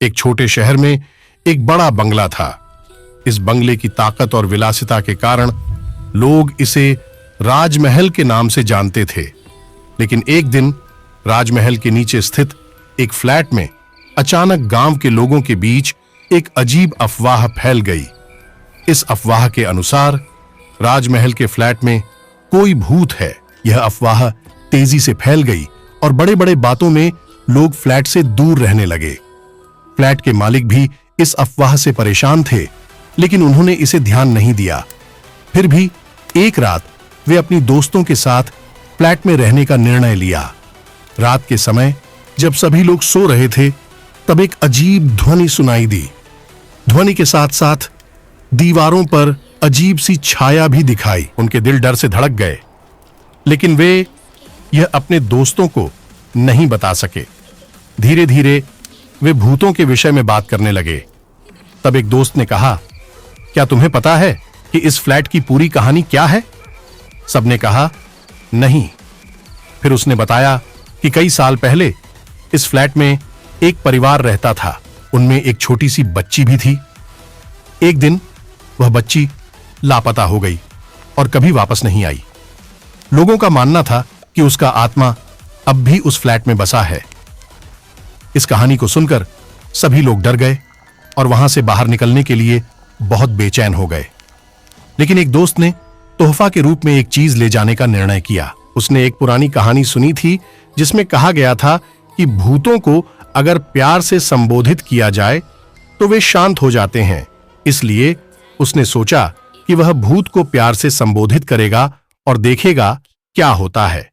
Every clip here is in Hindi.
एक छोटे शहर में एक बड़ा बंगला था। इस बंगले की ताकत और विलासिता के कारण लोग इसे राजमहल के नाम से जानते थे। लेकिन एक दिन राजमहल के नीचे स्थित एक फ्लैट में अचानक गांव के लोगों के बीच एक अजीब अफवाह फैल गई। इस अफवाह के अनुसार राजमहल के फ्लैट में कोई भूत है। यह अफवाह तेजी से फैल गई और बड़े-बड़े बातों में लोग फ्लैट से दूर रहने लगे। फ्लैट के मालिक भी इस अफवाह से परेशान थे, लेकिन उन्होंने इसे ध्यान नहीं दिया। फिर भी एक रात वे अपनी दोस्तों के साथ फ्लैट में रहने का निर्णय लिया। रात के समय जब सभी लोग सो रहे थे, तब एक अजीब ध्वनि सुनाई दी। ध्वनि के साथ साथ दीवारों पर अजीब सी छाया भी दिखाई। उनके दिल डर से धड़क गए, लेकिन वे यह अपने दोस्तों को नहीं बता सके। धीरे धीरे वे भूतों के विषय में बात करने लगे। तब एक दोस्त ने कहा, क्या तुम्हें पता है कि इस फ्लैट की पूरी कहानी क्या है? सबने कहा, नहीं। फिर उसने बताया कि कई साल पहले इस फ्लैट में एक परिवार रहता था। उनमें एक छोटी सी बच्ची भी थी। एक दिन वह बच्ची लापता हो गई और कभी वापस नहीं आई। लोगों का मानना था कि उसका आत्मा अब भी उस फ्लैट में बसा है। इस कहानी को सुनकर सभी लोग डर गए और वहां से बाहर निकलने के लिए बहुत बेचैन हो गए। लेकिन एक दोस्त ने तोहफा के रूप में एक चीज ले जाने का निर्णय किया। उसने एक पुरानी कहानी सुनी थी जिसमें कहा गया था कि भूतों को अगर प्यार से संबोधित किया जाए तो वे शांत हो जाते हैं। इसलिए उसने सोचा कि वह भूत को प्यार से संबोधित करेगा और देखेगा क्या होता है।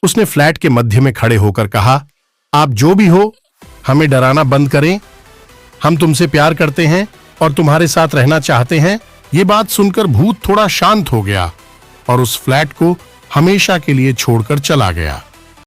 उसने फ्लैट के मध्य में खड़े होकर कहा, आप जो भी हो, हमें डराना बंद करें। हम तुमसे प्यार करते हैं और तुम्हारे साथ रहना चाहते हैं। ये बात सुनकर भूत थोड़ा शांत हो गया और उस फ्लैट को हमेशा के लिए छोड़कर चला गया।